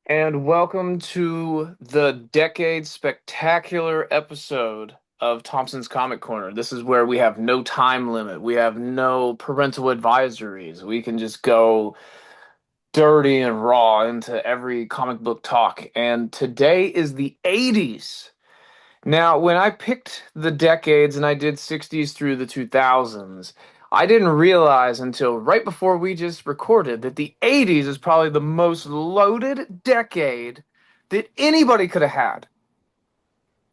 And welcome to the decade spectacular episode of Thompson's Comic Corner. This is where we have no time limit. We have no parental advisories. We can just go dirty and raw into every comic book talk. And today is the 80s. Now, when I picked the decades and I did 60s through the 2000s, I didn't realize until right before we just recorded that the 80s is probably the most loaded decade that anybody could have had.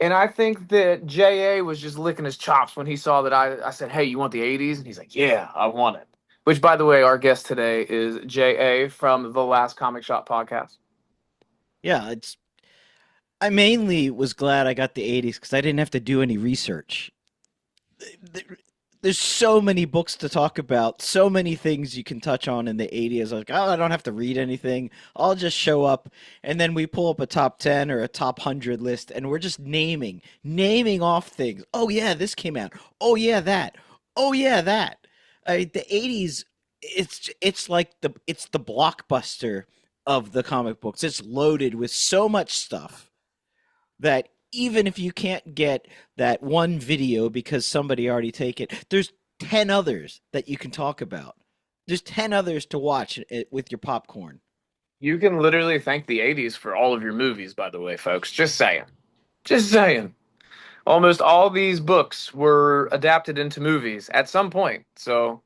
And I think that JA was just licking his chops when he saw that I said, "Hey, you want the 80s?" And he's like, "Yeah, I want it." Which, by the way, our guest today is JA from the Last Comic Shop podcast. Yeah, I mainly was glad I got the 80s because I didn't have to do any research. There's so many books to talk about, so many things you can touch on in the 80s. I was like, oh, I don't have to read anything. I'll just show up. And then we pull up a top 10 or a top 100 list, and we're just naming off things. Oh, yeah, this came out. Oh, yeah, that. Oh, yeah, that. The 80s, it's like it's the blockbuster of the comic books. It's loaded with so much stuff that even if you can't get that one video because somebody already take it, there's 10 others that you can talk about. There's 10 others to watch with your popcorn. You can literally thank the 80s for all of your movies, by the way, folks. Just saying. Just saying. Almost all these books were adapted into movies at some point. So,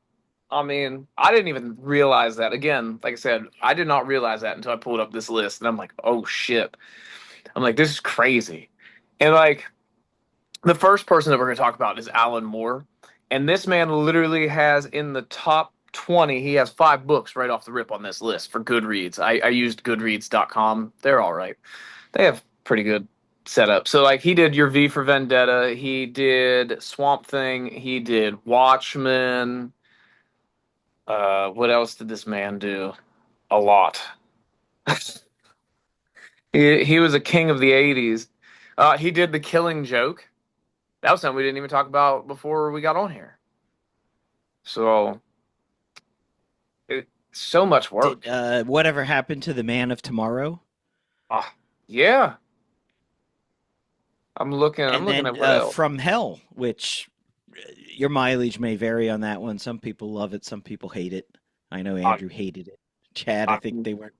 I mean, I didn't even realize that. Again, like I said, I did not realize that until I pulled up this list and I'm like, oh shit. I'm like, this is crazy. And like, the first person that we're going to talk about is Alan Moore. And this man literally has in the top 20, he has five books right off the rip on this list for Goodreads. I used goodreads.com. They're all right. They have pretty good setup. So like he did Your V for Vendetta, he did Swamp Thing, he did Watchmen. What else did this man do? A lot. He was a king of the 80s. He did The Killing Joke. That was something we didn't even talk about before we got on here. So so much Did work. whatever happened to the Man of Tomorrow? Ah, yeah. I'm And looking then at what else. From Hell, which your mileage may vary on that one. Some people love it, some people hate it. I know I, Andrew hated it. Chad, I I think they were.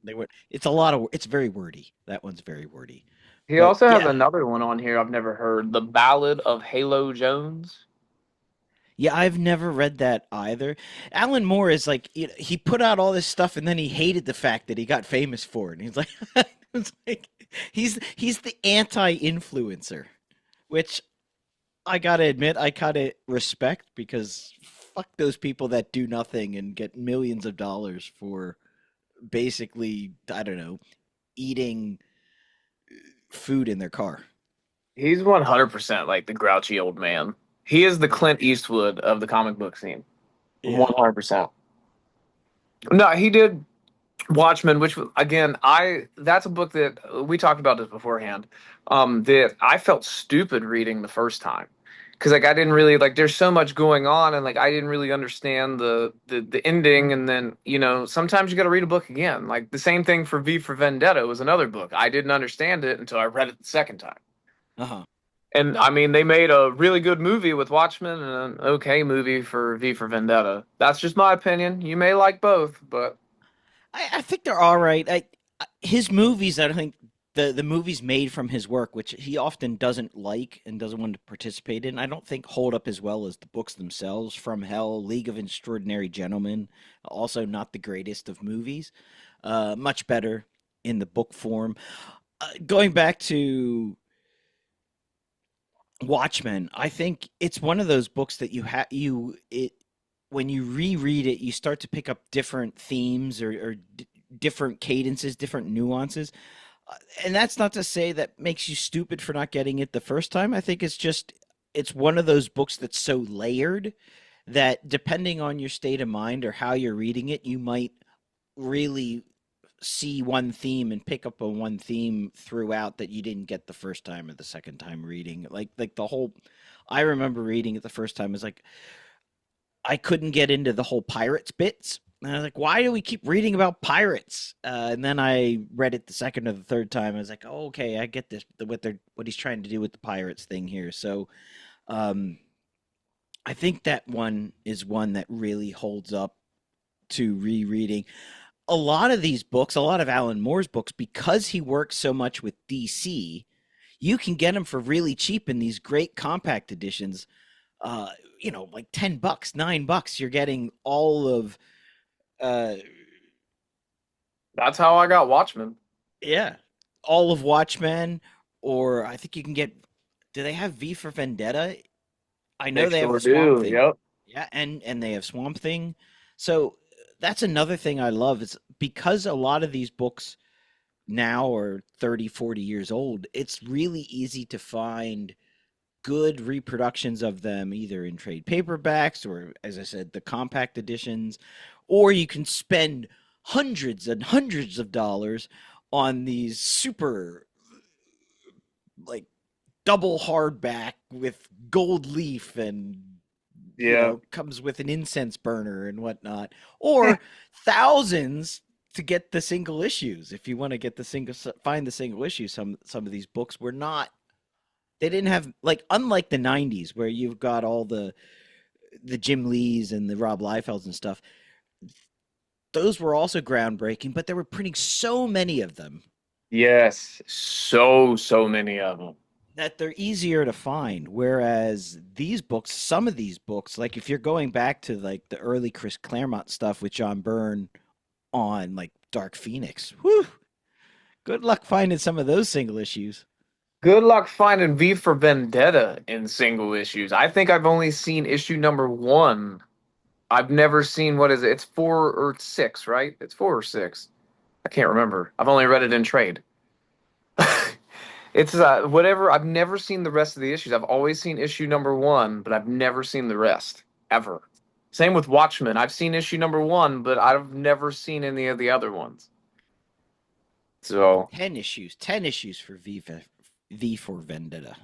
It's a lot of. It's very wordy. That one's very wordy. He But also has yeah, another one on here I've never heard, The Ballad of Halo Jones. yeah, I've never read that either. Alan Moore is like, he put out all this stuff and then he hated the fact that he got famous for it. And he's like, it's like he's the anti-influencer, which I gotta admit I kind of respect because fuck those people that do nothing and get millions of dollars for basically, I don't know, eating food in their car. He's 100% like the grouchy old man. He is the Clint Eastwood of the comic book scene. Yeah. 100%. No, he did Watchmen, which again, I that's a book that we talked about this beforehand. That I felt stupid reading the first time because like I didn't really like. There's so much going on, and like I didn't really understand the ending. And then sometimes you got to read a book again. Like the same thing for V for Vendetta was another book. I didn't understand it until I read it the second time. Uh-huh. And I mean, they made a really good movie with Watchmen and an okay movie for V for Vendetta. That's just my opinion. You may like both, but I think they're all right. His movies, I don't think the movies made from his work, which he often doesn't like and doesn't want to participate in, I don't think hold up as well as the books themselves. From Hell, League of Extraordinary Gentlemen, also not the greatest of movies. Much better in the book form. Going back to Watchmen, I think it's one of those books that when you reread it, you start to pick up different themes or different cadences, different nuances. And that's not to say that makes you stupid for not getting it the first time. I think it's one of those books that's so layered that depending on your state of mind or how you're reading it, you might really see one theme and pick up on one theme throughout that you didn't get the first time or the second time reading. Like the whole I remember reading it the first time was like I couldn't get into the whole pirates bits. And I was like, why do we keep reading about pirates? And then I read it the second or the third time. I was like, oh, okay, I get this, what he's trying to do with the pirates thing here. So um, I think that one is one that really holds up to rereading. A lot of these books, a lot of Alan Moore's books, because he works so much with DC, you can get them for really cheap in these great compact editions. Uh, like $10, $9. You're getting all of uh, That's how I got Watchmen. yeah, all of Watchmen, or I think you can get. Do they have V for Vendetta? I They know they have sure the Swamp do. Thing. Yep. Yeah, and they have Swamp Thing. So that's another thing I love is because a lot of these books now are 30, 40 years old, it's really easy to find good reproductions of them either in trade paperbacks or, as I said, the compact editions, or you can spend hundreds and hundreds of dollars on these super like double hardback with gold leaf and Yeah. comes with an incense burner and whatnot, or thousands to get the single issues. If you want to get the single, find the single issue, some of these books were not. They didn't have like unlike the '90s where you've got all the Jim Lees and the Rob Liefelds and stuff. Those were also groundbreaking, but they were printing so many of them Yes. So many of them. that they're easier to find. Whereas these books, some of these books, like if you're going back to like the early Chris Claremont stuff with John Byrne on like Dark Phoenix, whew, good luck finding some of those single issues. Good luck finding V for Vendetta in single issues. I think I've only seen issue number one. I've never seen what is it? It's four or six, right? It's four or six. I can't remember. I've only read it in trade. It's whatever. I've never seen the rest of the issues. I've always seen issue number one, but I've never seen the rest ever. Same with Watchmen. I've seen issue number one, but I've never seen any of the other ones. So, 10 issues for V for Vendetta.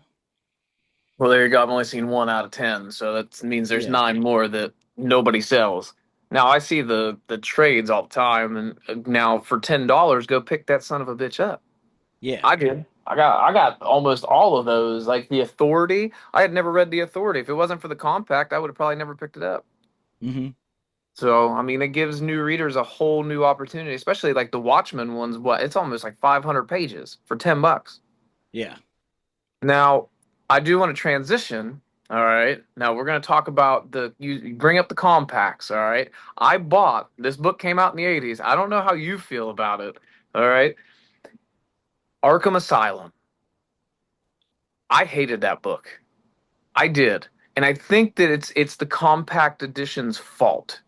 well, there you go. I've only seen one out of 10, so that means there's Yeah, nine more that nobody sells. Now I see the trades all the time, and now for $10, go pick that son of a bitch up. yeah. I did. I got almost all of those. Like the Authority. I had never read the Authority. If it wasn't for the compact, I would have probably never picked it up. Hmm. So I mean, it gives new readers a whole new opportunity, especially like the Watchmen ones. What? It's almost like 500 pages for $10. Yeah. Now, I do want to transition. All right. Now we're going to talk about you bring up the compacts. All right. I bought this book came out in the 80s. I don't know how you feel about it. All right. Arkham Asylum. I hated that book. I did. And I think that it's the compact edition's fault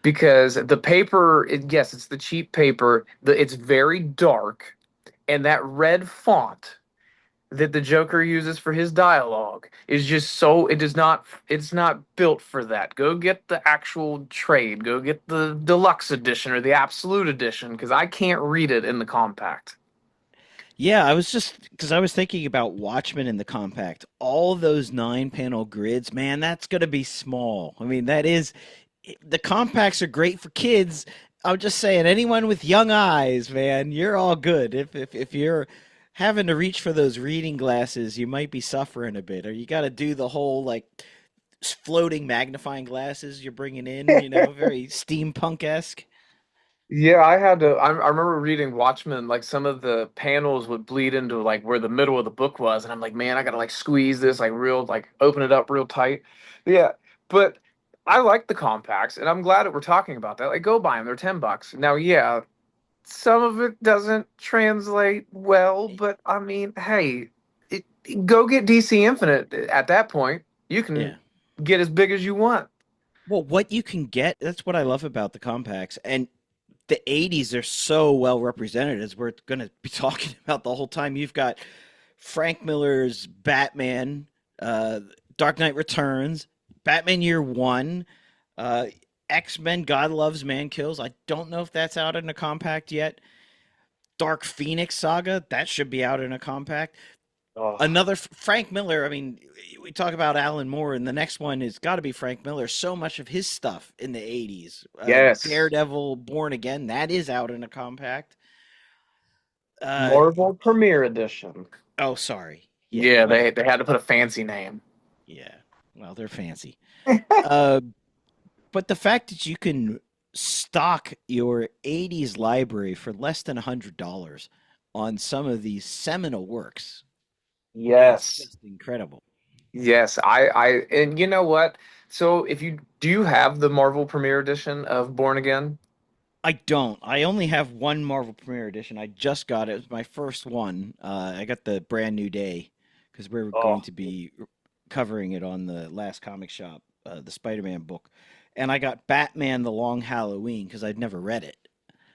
because the paper, yes, it's the cheap paper. It's very dark, and that red font that the Joker uses for his dialogue is just so it's not built for that. Go get the actual trade. Go get the deluxe edition or the absolute edition because I can't read it in the compact. Yeah, I was just because I was thinking about Watchmen in the compact. All those 9 panel grids, man, that's going to be small. I mean, the compacts are great for kids. I'm just saying, anyone with young eyes, man, you're all good. If you're having to reach for those reading glasses, you might be suffering a bit, or you got to do the whole like floating magnifying glasses you're bringing in, very steampunk esque. Yeah, I had to. I remember reading Watchmen. Like some of the panels would bleed into like where the middle of the book was, and I'm like, man, I gotta like squeeze this like real, like open it up real tight. Yeah, but I like the compacts, and I'm glad that we're talking about that. Like, go buy them; they're $10. Now, yeah, some of it doesn't translate well, but I mean, hey, it, go get DC Infinite at that point. You can Yeah. get as big as you want. Well, what you can get, that's what I love about the compacts. And the 80s are so well represented as we're going to be talking about the whole time. You've got Frank Miller's Batman, Dark Knight Returns, Batman Year One, uh, X-Men God Loves Man Kills. I don't know if that's out in a compact yet. Dark Phoenix Saga, that should be out in a compact. Oh, Another Frank Miller. I mean, we talk about Alan Moore, and the next one has got to be Frank Miller. So much of his stuff in the '80s, yes. Daredevil, Born Again, that is out in a compact. Uh, Marvel Premiere Edition. oh, sorry. Yeah, Yeah, well, they had to put a fancy name. yeah. Well, they're fancy. Uh, but the fact that you can stock your '80s library for less than $100 on some of these seminal works is Yes. just incredible. Yes, and you know what? So if you do you have the Marvel Premiere Edition of Born Again? I don't. I only have one Marvel Premiere Edition. I just got it. It was my first one. I got the brand new day because we're going Oh, to be covering it on the last comic shop, the Spider-Man book. And I got Batman: The Long Halloween because I'd never read it.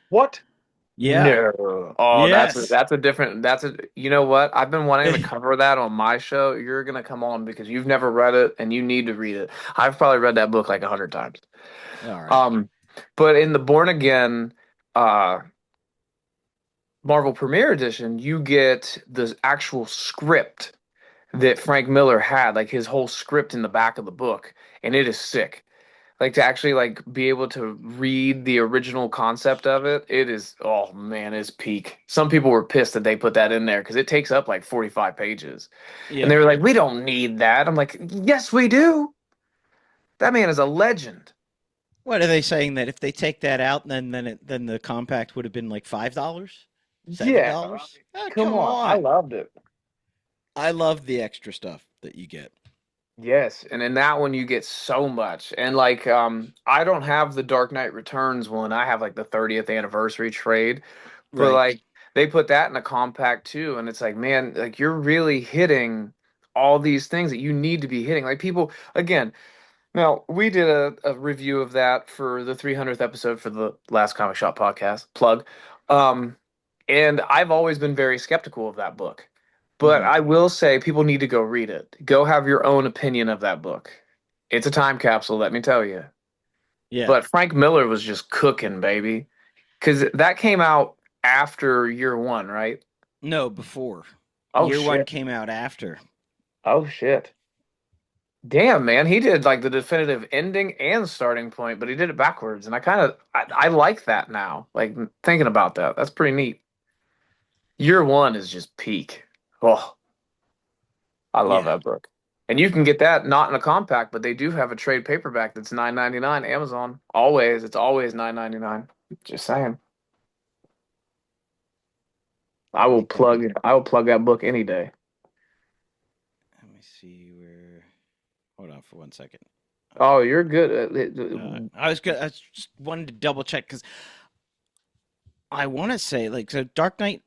what? Yeah. No. Oh, Yes. that's a different that's a you know what? I've been wanting to cover that on my show. You're gonna come on because you've never read it and you need to read it. I've probably read that book like 100 times. All right. Um, but in the Born Again uh Marvel Premiere Edition, you get the actual script that Frank Miller had, like his whole script in the back of the book, and it is sick. Like to actually like be able to read the original concept of it, it is oh man, it's peak. Some people were pissed that they put that in there because it takes up like 45 pages. And Yeah. they were like, "We don't need that." I'm like, "Yes, we do. That man is a legend." What are they saying that if they take that out, then the compact would have been like $5, Yeah. $7? Oh, Come come on. I on! loved it. I love the extra stuff that you get. Yes, and in that one you get so much. And like I don't have the Dark Knight Returns one. I have like the 30th anniversary trade. But Right. like they put that in a compact too, and it's like, man, like you're really hitting all these things that you need to be hitting. Like people, again, now we did a review of that for the 300th episode for the Last Comic Shop podcast plug. Um, and I've always been very skeptical of that book. But Hmm. I will say people need to go read it. Go have your own opinion of that book. It's a time capsule, let me tell you. Yeah. But Frank Miller was just cooking, baby. Because that came out after year one, right? No, before. Oh Year one shit. came out after. Oh shit. Damn, man, he did like the definitive ending and starting point, but he did it backwards, and I like that now. Like thinking about that, that's pretty neat. Year one is just peak. Oh, I love Yeah. that book, and you can get that not in a compact, but they do have a trade paperback that's 9.99 Amazon. Always, it's always 9.99. Just saying, I think I can. I will plug that book any day. Let me see where. Hold on for 1 second. Oh, you're good. I was good. I just wanted to double check because I want to say like so. Dark Knight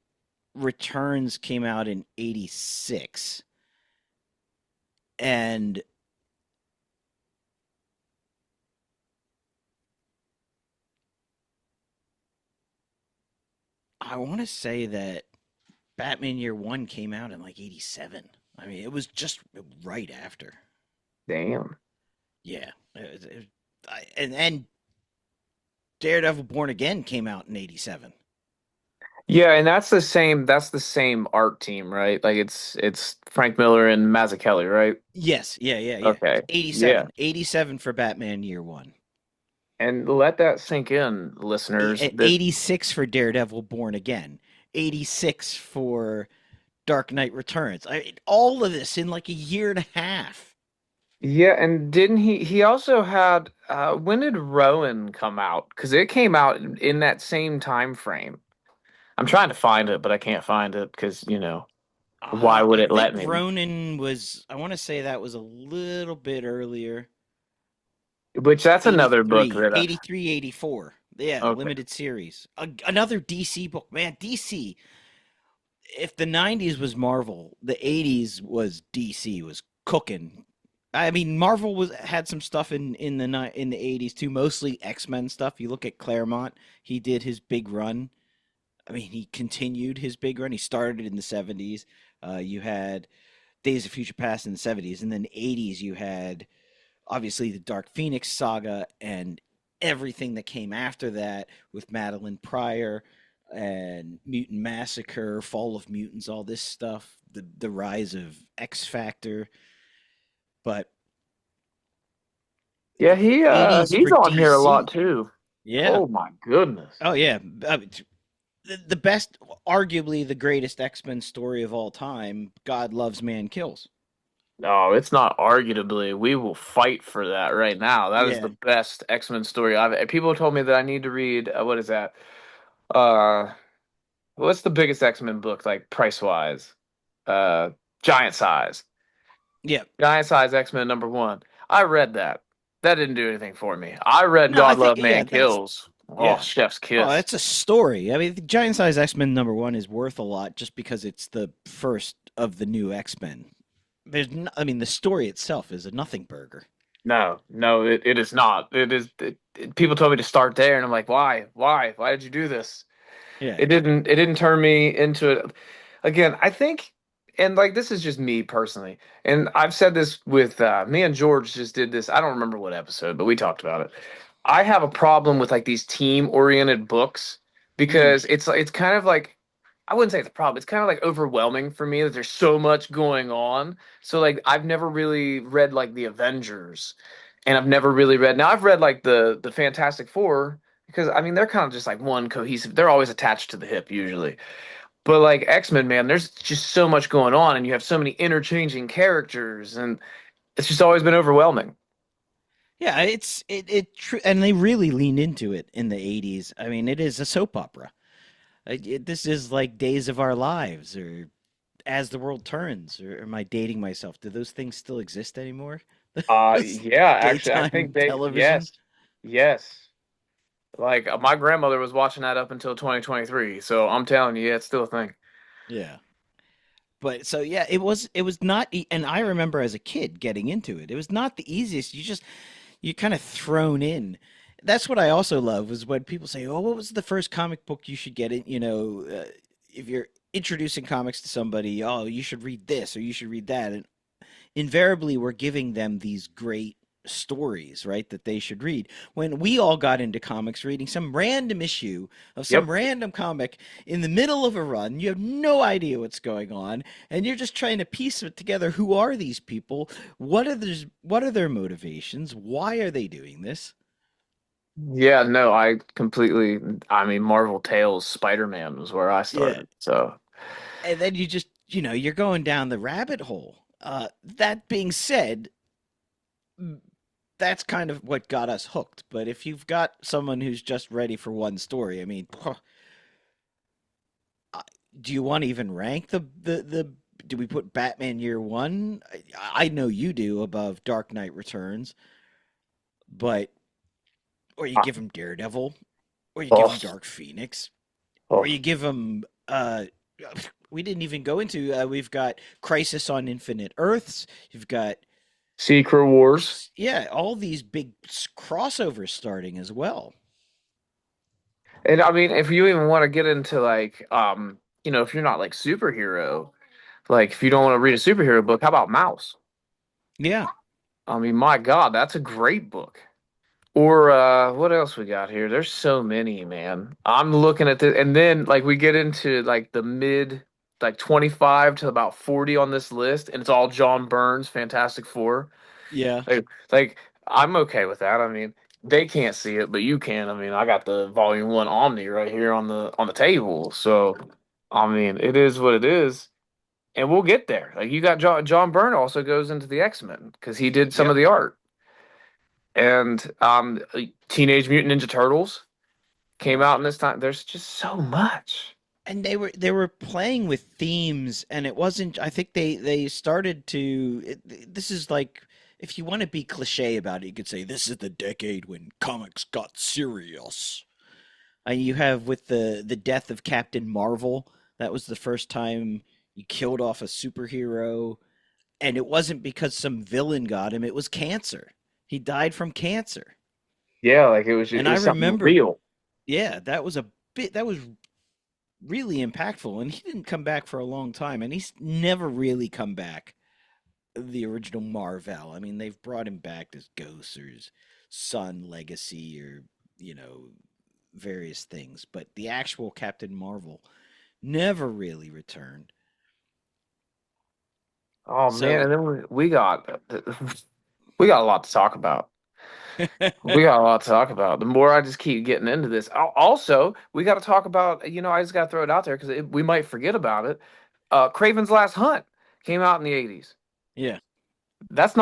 Returns came out in '86, and I want to say that Batman Year One came out in like '87. I mean, it was just right after. Damn. Yeah, and Daredevil Born Again came out in '87. Yeah, and that's the same art team, right? Like it's Frank Miller and Mazzucchelli, right? Yes, yeah. Okay. Yeah. 87. 87 for Batman Year One. And let that sink in, listeners, that 86 for Daredevil Born Again. 86 for Dark Knight Returns. All of this in like a year and a half. yeah, and didn't he also had when did Rowan come out? Because it came out in that same time frame. I'm trying to find it, but I can't find it because, why would I it think let me? Ronin was, I want to say that was a little bit earlier. Which that's another book 83, that 83, 84. Yeah, okay. limited series. Another DC book. Man, DC. If the 90s was Marvel, the 80s was DC, was cooking. I mean, Marvel was had some stuff in the 80s too, mostly X-Men stuff. You look at Claremont, he did his big run. I mean, he continued his big run. He started in the 70s. You had Days of Future Past in the 70s, and then 80s you had obviously the Dark Phoenix saga and everything that came after that with Madeline Pryor. and Mutant Massacre, Fall of Mutants, all this stuff, the rise of X Factor. But Yeah, the 80s he's for on here a lot DC. too. Yeah. Oh my goodness. Oh yeah. I mean, the best, arguably the greatest X-Men story of all time, God Loves, Man Kills. No, it's not arguably. We will fight for that right now. That is Yeah. the best X-Men story I've. People told me that I need to read. What is that? Uh, what's the biggest X-Men book like price wise? Uh, Giant Size. Yeah. Giant Size X-Men #1. I read that. That didn't do anything for me. I read No, I God think, Love yeah, Man that's, Kills. Oh, yeah. Chef's Oh, Kiss. that's a story. I mean, the Giant Size X-Men #1 is worth a lot just because it's the first of the new X-Men. There's no, I mean, the story itself is a nothing burger. No, no, it is not. It is. People told me to start there, and I'm like, why? Why? Why did you do this? Yeah. It didn't turn me into it. Again, I think, and like this is just me personally, and I've said this with me and George just did this. I don't remember what episode, but we talked about it. I have a problem with like these team oriented books Mm. because it's kind of like I wouldn't say it's a problem. It's kind of like overwhelming for me that there's so much going on. So like I've never really read like the Avengers, and I've never really read. Now I've read like the Fantastic Four because I mean they're kind of just like one cohesive. They're always attached to the hip usually. But like X-Men, man, there's just so much going on, and you have so many interchanging characters, and it's just always been overwhelming. Yeah, and they really leaned into it in the '80s. I mean, it is a soap opera. This is like Days of Our Lives or As the World Turns, or am I dating myself? Do those things still exist anymore? This Yeah, actually, I think daytime television? yes. Like my grandmother was watching that up until 2023, so I'm telling you, yeah, it's still a thing. Yeah. But so yeah, it was not and I remember as a kid getting into it. It was not the easiest. You kind of thrown in. That's what I also love was when people say, "Oh, what was the first comic book you should get it?" If you're introducing comics to somebody, "Oh, you should read this or you should read that." And invariably we're giving them these great stories, right, that they should read. When we all got into comics reading some random issue of some Yep. random comic in the middle of a run, you have no idea what's going on, and you're just trying to piece it together. Who are these people? What are their motivations? Why are they doing this? Yeah, no, I completely. I mean, Marvel Tales, Spider-Man was where I Yeah. started. So, And then you just, you're going down the rabbit hole. That being said, that's kind of what got us hooked. But if you've got someone who's just ready for one story, I mean, do you want to even rank the? Do we put Batman Year One? I know you do above Dark Knight Returns, but or you uh, give him Daredevil, or you give oh, him Dark Phoenix, or oh, you give him. We didn't even go into. We've got Crisis on Infinite Earths. You've got Secret Wars. yeah, all these big crossovers starting as well. And I mean, if you even want to get into like, if you're not like superhero, like if you don't want to read a superhero book, how about Mouse? Yeah, I mean, my God, that's a great book. Or what else we got here? There's so many, man. I'm looking at this, and then like we get into like the mid, like 25 to about 40 on this list, and it's all John Burns, Fantastic Four. yeah. Like I'm okay with that. I mean, they can't see it, but you can. I mean, I got the Volume 1 Omni right here on the table. So, I mean, it is what it is, and we'll get there. Like you got John Byrne also goes into the X-Men because he did some of Yep. the art, and Teenage Mutant Ninja Turtles came out in this time. There's just so much. And they were playing with themes, and it wasn't. I think they started to. This is like, if you want to be cliche about it, you could say this is the decade when comics got serious. You have with the death of Captain Marvel. That was the first time you killed off a superhero, and it wasn't because some villain got him. It was cancer. He died from cancer. Yeah, like it was just, And it I was something remember, real. yeah, that was a bit. That was really impactful, and he didn't come back for a long time, and he's never really come back. The original Marvel. I mean, they've brought him back as Ghost or his son Legacy or you know various things, but the actual Captain Marvel never really returned. Oh man, So, and then we got a lot to talk about. We got a lot to talk about. The more I just keep getting into this. Also, we got to talk about, I just got to throw it out there because we might forget about it. Kraven's Last Hunt came out in the 80s. yeah. That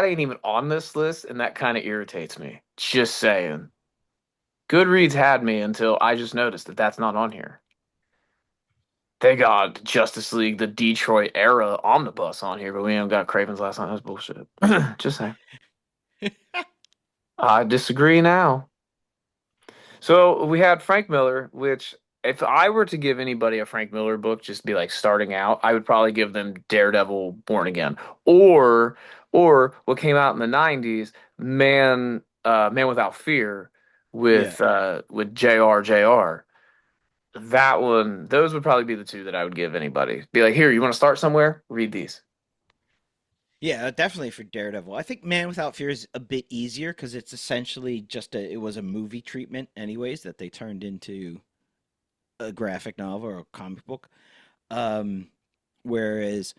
ain't even on this list, and that kind of irritates me. Just saying. Goodreads had me until I just noticed that that's not on here. They got Justice League, the Detroit era omnibus on here, but we ain't got Kraven's Last Hunt. That's bullshit. Just saying. I disagree now. So we had Frank Miller, which if I were to give anybody a Frank Miller book, just be like starting out, I would probably give them Daredevil Born Again. Or what came out in the 90s, Man Without Fear Yeah. with JR. That one, those would probably be the two that I would give anybody. Be like, here, you want to start somewhere? Read these. Yeah, definitely for Daredevil. I think Man Without Fear is a bit easier because it's essentially it was a movie treatment anyways that they turned into a graphic novel or a comic book. Um, Whereas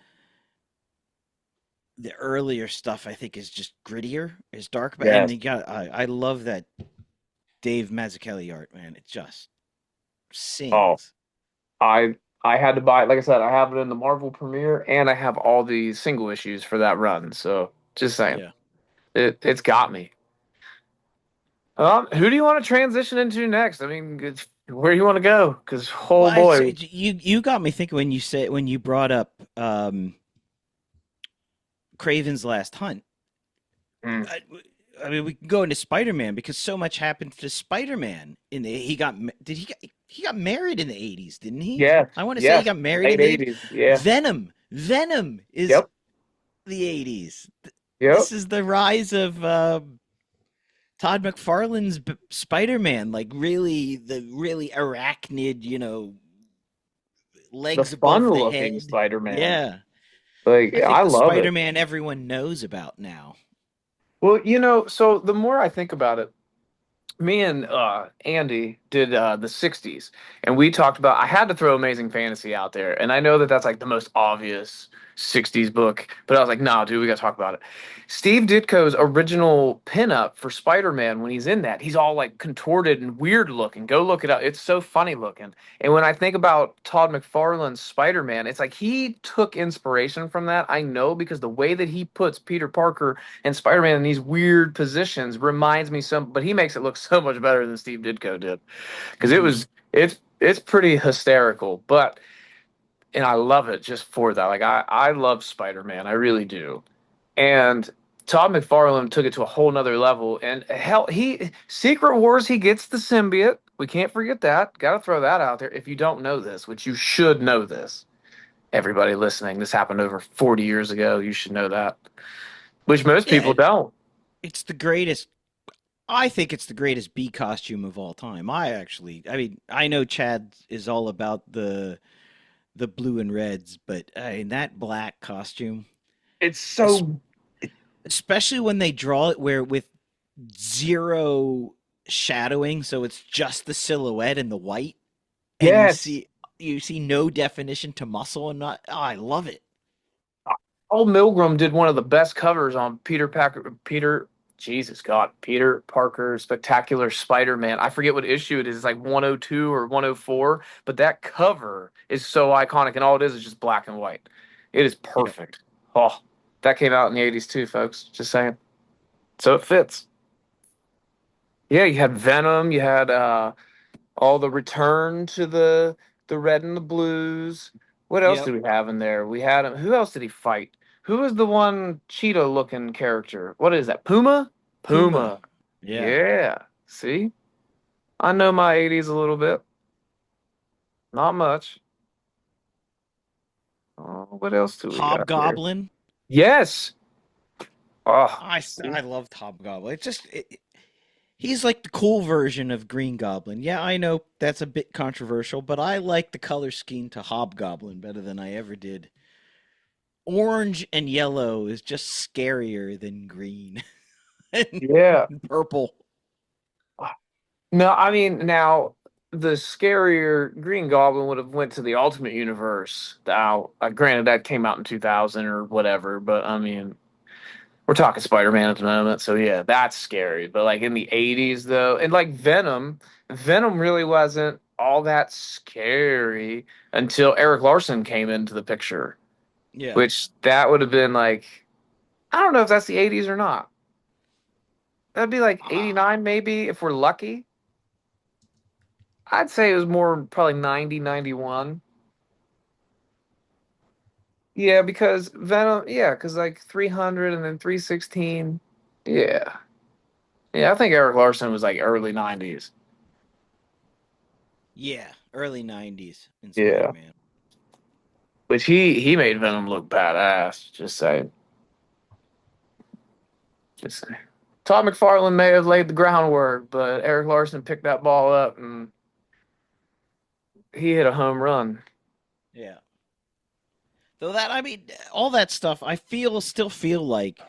the earlier stuff I think is just grittier, is dark, but and Yes. you got I love that Dave Mazzucchelli art, man. It just Oh, sings. I I had to buy it. Like I said, I have it in the Marvel premiere, and I have all the single issues for that run. So just saying, Yeah. it's got me. Who do you want to transition into next? I mean, where do you want to go? Because Well, oh boy, you got me thinking when you brought up Craven's Last Hunt. mm, I, I mean, we can go into Spider-Man because so much happened to Spider-Man in the he got he got married in the 80s, didn't he? yes, I want to say he yes, got married late in the 80s. '80s, yeah, Venom is yep, the 80s. yep. This is the rise of Todd McFarlane's Spider-Man, like really arachnid, The legs above the fun-looking head. Spider-Man, Yeah. like I think I the love it. Spider-Man everyone knows about now. Well, so the more I think about it. Me and Andy did the 60s, and we talked about I had to throw Amazing Fantasy out there, and I know that that's like the most obvious 60s book, but I was like, nah, dude, we got to talk about it. Steve Ditko's original pinup for Spider-Man, when he's in that, he's all like contorted and weird looking. Go look it up. It's so funny looking. And when I think about Todd McFarlane's Spider-Man, it's like he took inspiration from that. I know, because the way that he puts Peter Parker and Spider-Man in these weird positions reminds me but he makes it look so much better than Steve Ditko did, because Hmm. it's pretty hysterical, but and I love it just for that. Like I love Spider-Man, I really do. And Todd McFarlane took it to a whole nother level. And hell, he Secret Wars, he gets the symbiote. We can't forget that. Got to throw that out there. If you don't know this, which you should know this, everybody listening, this happened over 40 years ago. You should know that, which most Yeah, people don't. it's the greatest. I think it's the greatest B costume of all time. I mean, I know Chad is all about the blue and reds, but I mean, that black costume, It's es- so especially when they draw it where with zero shadowing, so it's just the silhouette and the white, and yes. you see no definition to muscle and not. Oh, I love it. Paul Milgram did one of the best covers on Jesus God, Peter Parker Spectacular Spider-Man. I forget what issue it is. It's like 102 or 104, but that cover is so iconic, and all it is just black and white. It is Yeah. perfect. Oh, that came out in the 80s too, folks. Just saying. So it fits. Yeah, you had Venom, you had all the return to the red and the blues. What else Yep. did we have in there? We had him. Who else did he fight? Who was the one cheetah looking character? What is that? Puma? Puma. Puma. Yeah. Yeah. See? I know my 80s a little bit. Not much. Oh, what else do we got here? Hobgoblin. Yes. Oh, I loved Hobgoblin. He's like the cool version of Green Goblin. Yeah, I know that's a bit controversial, but I like the color scheme to Hobgoblin better than I ever did. Orange and yellow is just scarier than green and yeah. purple. No, I mean now the scarier Green Goblin would have went to the Ultimate Universe. Now, granted that came out in 2000 or whatever, but I mean we're talking Spider-Man at the moment, so yeah, that's scary. But like in the 80s though, and like Venom really wasn't all that scary until Eric Larson came into the picture, Yeah. which that would have been like I don't know if that's the 80s or not. That'd be like Ah, 89 maybe if we're lucky. I'd say it was more probably 90, 91. Yeah, because Venom, yeah, because like 300 and then 316. Yeah. Yeah, I think Eric Larson was like early 90s. yeah, early 90s in Yeah. Spider-Man. Which he made Venom look badass. Just saying. Just saying. Todd McFarlane may have laid the groundwork, but Eric Larson picked that ball up and he hit a home run. Yeah. Though that, I mean, all that stuff, I still feel like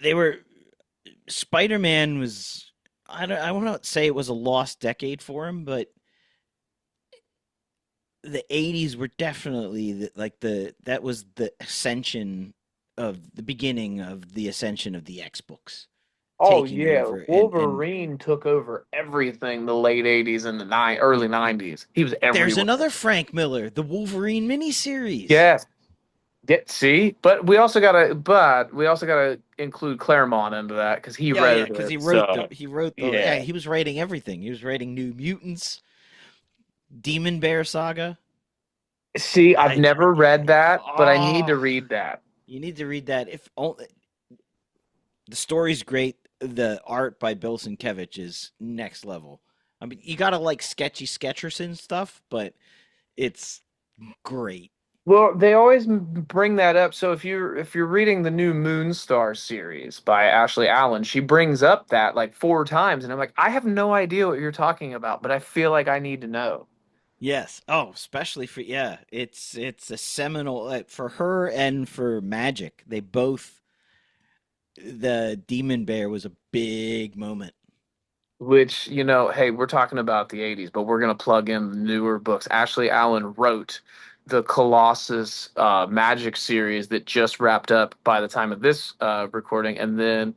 they were Spider-Man was I want to say it was a lost decade for him, but the 80s were definitely that was the ascension of the beginning of the ascension of the X books Oh taking yeah, over and Wolverine took over everything the late 80s and the early 90s. He was there's everywhere. another Frank Miller, the Wolverine miniseries. Yes. Get see, but we also gotta include Claremont into that because he Yeah, yeah, wrote because it. So he wrote the yeah, yeah. he was writing everything. He was writing New Mutants, Demon Bear Saga. See, I've I never read that, but I need to oh, read that. you need to read that. If only the story's great, the art by Bill Sienkiewicz is next level. I mean, you gotta like sketchy Sketcherson stuff, but it's great. Well, they always bring that up. So if you're reading the new Moonstar series by Ashley Allen, she brings up that like four times, and I'm like, I have no idea what you're talking about, but I feel like I need to know. Yes. Oh, especially for yeah, it's a seminal for her and for Magic. They both the Demon Bear was a big moment. Which, hey, we're talking about the 80s, but we're going to plug in the newer books. Ashley Allen wrote the Colossus Magic series that just wrapped up by the time of this recording. And then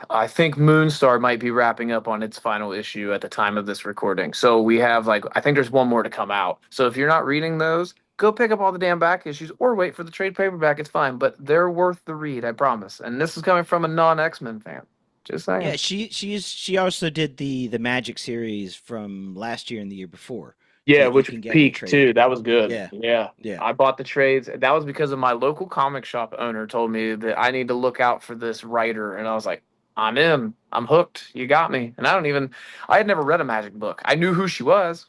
I think Moonstar might be wrapping up on its final issue at the time of this recording. So we have, like, I think there's one more to come out. So if you're not reading those, go pick up all the damn back issues or wait for the trade paperback. It's fine, but they're worth the read, I promise. And this is coming from a non X-Men fan. Just Yeah, saying. she also did the Magic series from last year and the year before Yeah, that you which was can get in a peak trade. too. That was good. Yeah. Yeah. Yeah. I bought the trades. That was because of my local comic shop owner told me that I need to look out for this writer. And I was like, I'm in. I'm hooked. You got me. And I had never read a magic book. I knew who she was.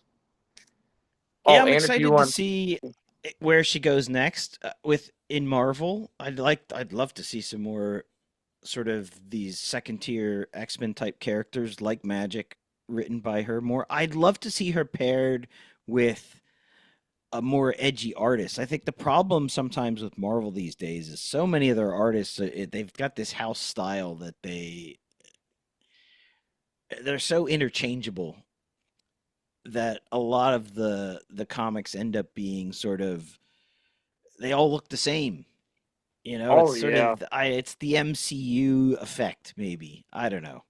Yeah, Oh, I'm and if you excited to want, see where she goes next with in Marvel. I'd love to see some more sort of these second tier X-Men type characters like Magic written by her more. I'd love to see her paired with a more edgy artist. I think the problem sometimes with Marvel these days is so many of their artists they've got this house style that they're so interchangeable that a lot of the comics end up being sort of they all look the same. You know, it's oh, sort yeah. of it's the MCU effect maybe. I don't know.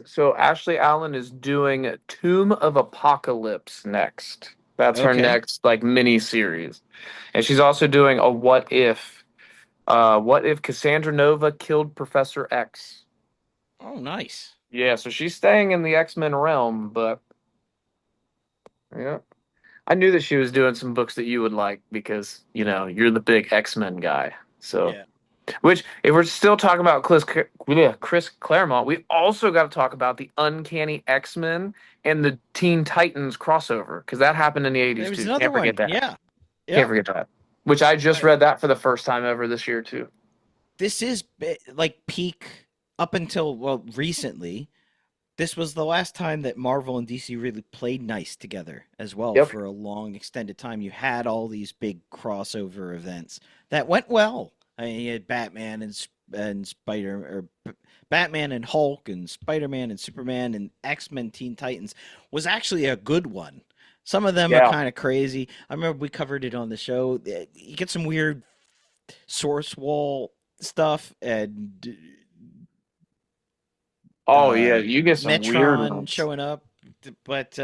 So Ashley Allen is doing Tomb of Apocalypse next. That's her Okay. next like mini series. And she's also doing a what if Cassandra Nova killed Professor X? Oh, nice. Yeah, so she's staying in the X-Men realm, but yeah. I knew that she was doing some books that you would like because, you're the big X-Men guy. So, Yeah. which if we're still talking about Chris Claremont, we also got to talk about the Uncanny X-Men and the Teen Titans crossover because that happened in the There 80s was too. another Can't forget one. that. Yeah. Can't Yeah. forget that. Which I just I, read that for the first time ever this year too. this is like peak up until well recently. This was the last time that Marvel and DC really played nice together as well Yep. for a long extended time. You had all these big crossover events that went well. I mean, you had Batman and and Batman and Hulk and Spider-Man and Superman and X-Men Teen Titans was actually a good one. Some of them are Yeah. kind of crazy. I remember we covered it on the show. You get some weird source wall stuff and Oh yeah, uh, you get some weird Metron ones. showing up, but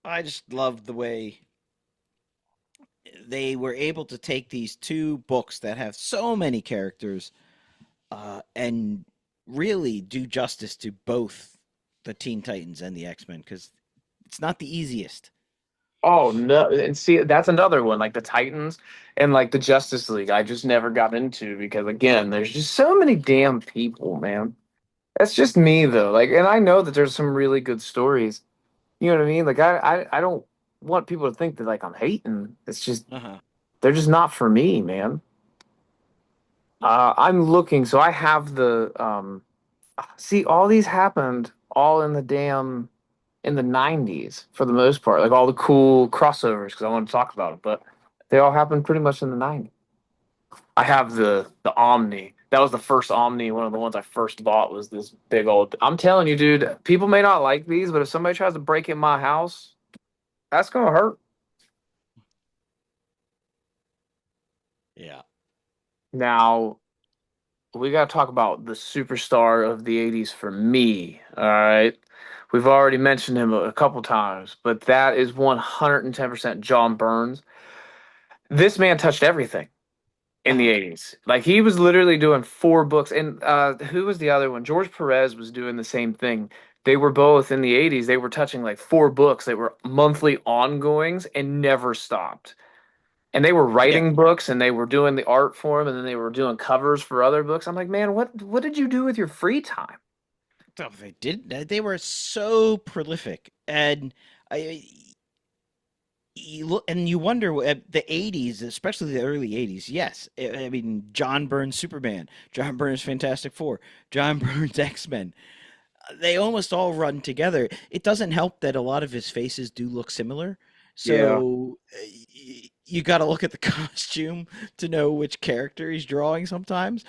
I just loved the way they were able to take these two books that have so many characters and really do justice to both the Teen Titans and the X Men because it's not the easiest. Oh no, and see that's another one like the Titans and like the Justice League. I just never got into because again, there's just so many damn people, man. That's just me though. Like, and I know that there's some really good stories. You know what I mean? Like, I don't want people to think that like I'm hating. It's just Uh huh. they're just not for me, man. I'm looking, so I have the see all these happened all in the damn in the 90s for the most part, like all the cool crossovers because I want to talk about them, but they all happened pretty much in the 90s. I have the Omni. That was the first Omni. One of the ones I first bought was this big old. I'm telling you, dude, people may not like these, but if somebody tries to break in my house, that's gonna hurt. Yeah. Now, we got to talk about the superstar of the 80s for me. All right. We've already mentioned him a couple times, but that is 110% John Burns. This man touched everything Uh in the huh. 80s. Like he was literally doing four books. And who was the other one? George Perez was doing the same thing. They were both in the 80s. They were touching like four books that were monthly ongoings and never stopped. And they were Yeah. writing books and they were doing the art for them and then they were doing covers for other books. I'm like, man, what did you do with your free time? Oh, they did. They were so prolific, and I. You look and you wonder at the 80s, especially the early 80s. Yes, I mean John Burns Superman, John Burns Fantastic Four, John Burns X-Men. They almost all run together. It doesn't help that a lot of his faces do look similar. Yeah. So you got to look at the costume to know which character he's drawing sometimes.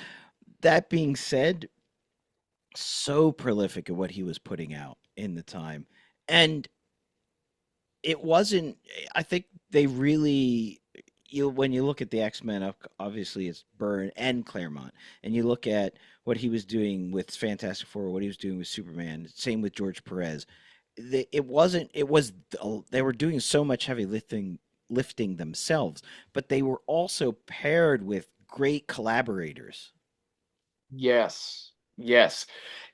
That being said, so prolific at what he was putting out in the time. And it wasn't, I think they really, when you look at the X-Men, obviously it's Byrne and Claremont, and you look at what he was doing with Fantastic Four, what he was doing with Superman, same with George Perez. It wasn't, it was, they were doing so much heavy lifting themselves, but they were also paired with great collaborators. Yes. Yes.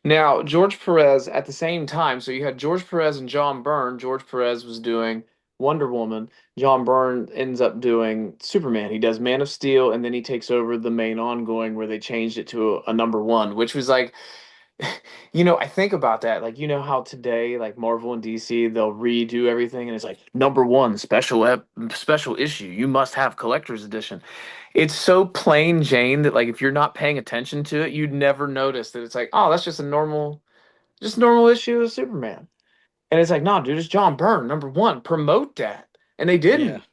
Now, George Perez at the same time, so you had George Perez and John Byrne. George Perez was doing Wonder Woman. John Byrne ends up doing Superman. He does Man of Steel, and then he takes over the main ongoing where they changed it to a number one, which was like, I think about that. Like, you know how today, like Marvel and DC, they'll redo everything, and it's like number one special issue. You must have collector's edition. It's so plain Jane that like if you're not paying attention to it, you'd never notice that it's like, oh, that's just normal issue of Superman. And it's like, no, dude, it's John Byrne, number one. Promote that. And they Yeah. didn't.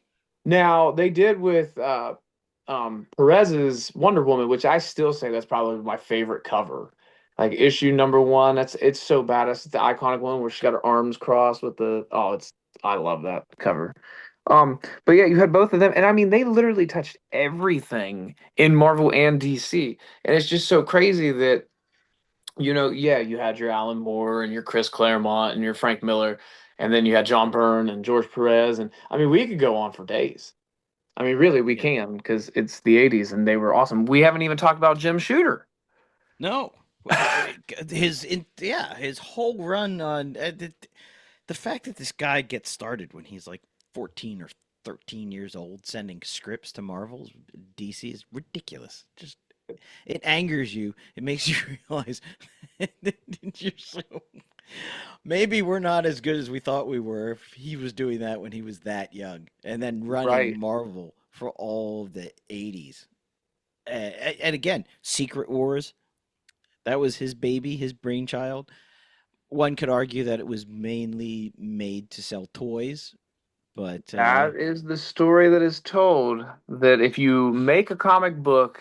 Now they did with Perez's Wonder Woman, which I still say that's probably my favorite cover. Like issue number one, it's so badass. It's the iconic one where she's got her arms crossed with the it's I love that cover. But yeah, you had both of them, and I mean they literally touched everything in Marvel and DC, and it's just so crazy that yeah, you had your Alan Moore and your Chris Claremont and your Frank Miller, and then you had John Byrne and George Perez, and I mean we could go on for days. I mean, really, we Yeah. can because it's the 80s and they were awesome. We haven't even talked about Jim Shooter. No. His whole run on the fact that this guy gets started when he's like 14 or 13 years old sending scripts to Marvel's DC is ridiculous. Just it angers you. It makes you realize that you're so maybe we're not as good as we thought we were if he was doing that when he was that young and then running Right. Marvel for all of the 80s. And again, Secret Wars, that was his baby, his brainchild. One could argue that it was mainly made to sell toys, But That is the story that is told that if you make a comic book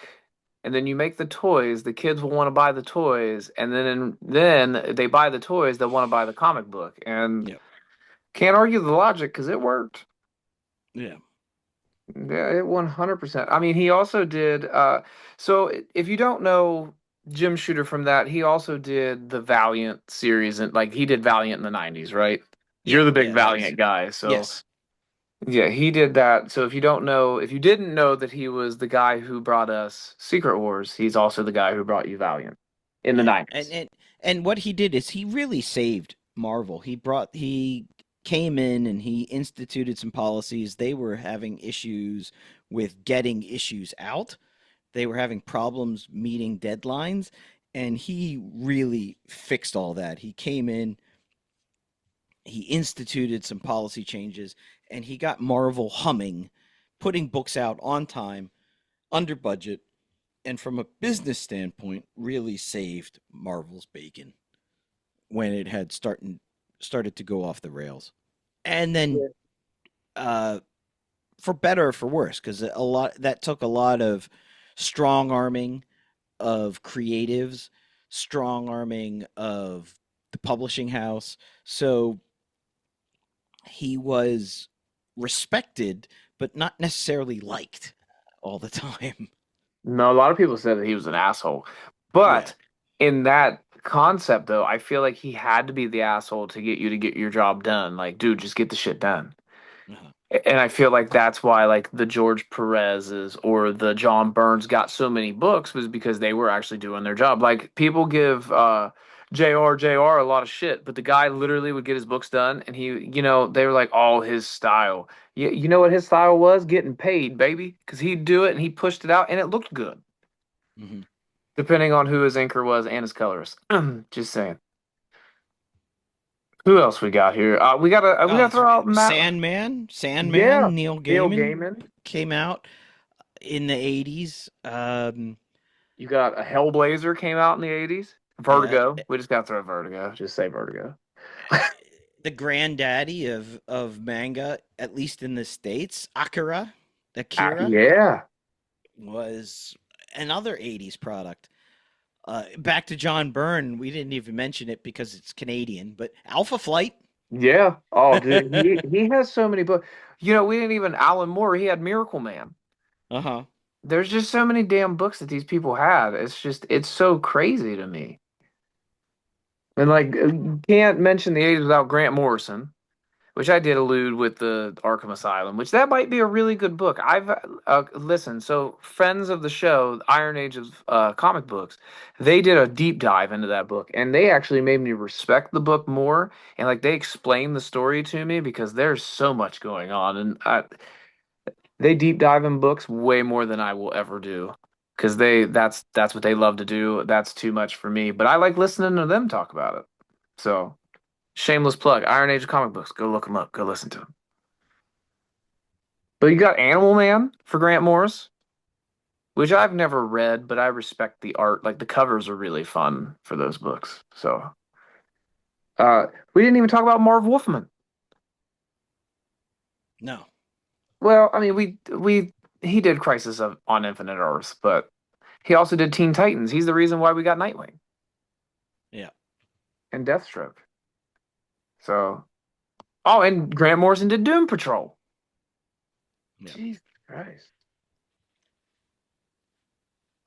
and then you make the toys, the kids will want to buy the toys, and then they buy the toys, they'll want to buy the comic book. And yeah, can't argue the logic because it worked. yeah, Yeah, it 100%. I mean, he also did so if you don't know Jim Shooter from that, he also did the Valiant series and like he did Valiant in the 90s, right? You're yeah, the big yeah. That's Valiant guy, so yes. yeah, he did that. So if you don't know, if you didn't know that he was the guy who brought us Secret Wars, he's also the guy who brought you Valiant in the Yeah, 90s. and what he did is he really saved Marvel. He came in and he instituted some policies. They were having issues with getting issues out. They were having problems meeting deadlines, and he really fixed all that. He came in, he instituted some policy changes, and he got Marvel humming, putting books out on time, under budget, and from a business standpoint, really saved Marvel's bacon when it had started to go off the rails. And then Yeah. uh, for better or for worse, because a lot that took a lot of strong arming of creatives, strong arming of the publishing house. So he was respected, but not necessarily liked all the time. No, a lot of people said that he was an asshole. Yeah. But in that concept, though, I feel like he had to be the asshole to get you to get your job done. Like, dude, just get the shit done. Uh-huh. And I feel like that's why like the George Perez's or the John Burns got so many books was because they were actually doing their job. Like people give JR a lot of shit, but the guy literally would get his books done and they were like all his style. You know what his style was? Getting paid, baby, because he'd do it and he pushed it out and it looked good, Hmm. depending on who his inker was and his colorist. Just saying. Who else we got here? We gotta throw out Matt. Sandman, Yeah, Neil Neil Gaiman Gaiman. came out in the 80s. You got a Hellblazer came out in the 80s. Yeah, Vertigo. We just got to throw Vertigo. Just say Vertigo. the granddaddy of manga, at least in the States, Akira Yeah. was another 80s product. Back to John Byrne, we didn't even mention it because it's Canadian, but Alpha Flight. Yeah. Oh, dude. He has so many books. We didn't even Alan Moore. He had Miracle Man. Uh-huh. There's just so many damn books that these people had. It's so crazy to me. And like, you can't mention the 80s without Grant Morrison. Which I did allude with the Arkham Asylum, which that might be a really good book. I've listened. So friends of the show, Iron Age of comic books, they did a deep dive into that book, and they actually made me respect the book more. And like they explained the story to me because there's so much going on, and they deep dive in books way more than I will ever do because that's what they love to do. That's too much for me, but I like listening to them talk about it. So. Shameless plug. Iron Age comic books. Go look them up. Go listen to them. But you got Animal Man for Grant Morris, which I've never read, but I respect the art. Like the covers are really fun for those books. So we didn't even talk about Marv Wolfman. No. Well, I mean, we he did on Infinite Earths, but he also did Teen Titans. He's the reason why we got Nightwing Yeah. and Deathstroke. So, oh, and Grant Morrison did Doom Patrol. Yeah. Jesus Christ.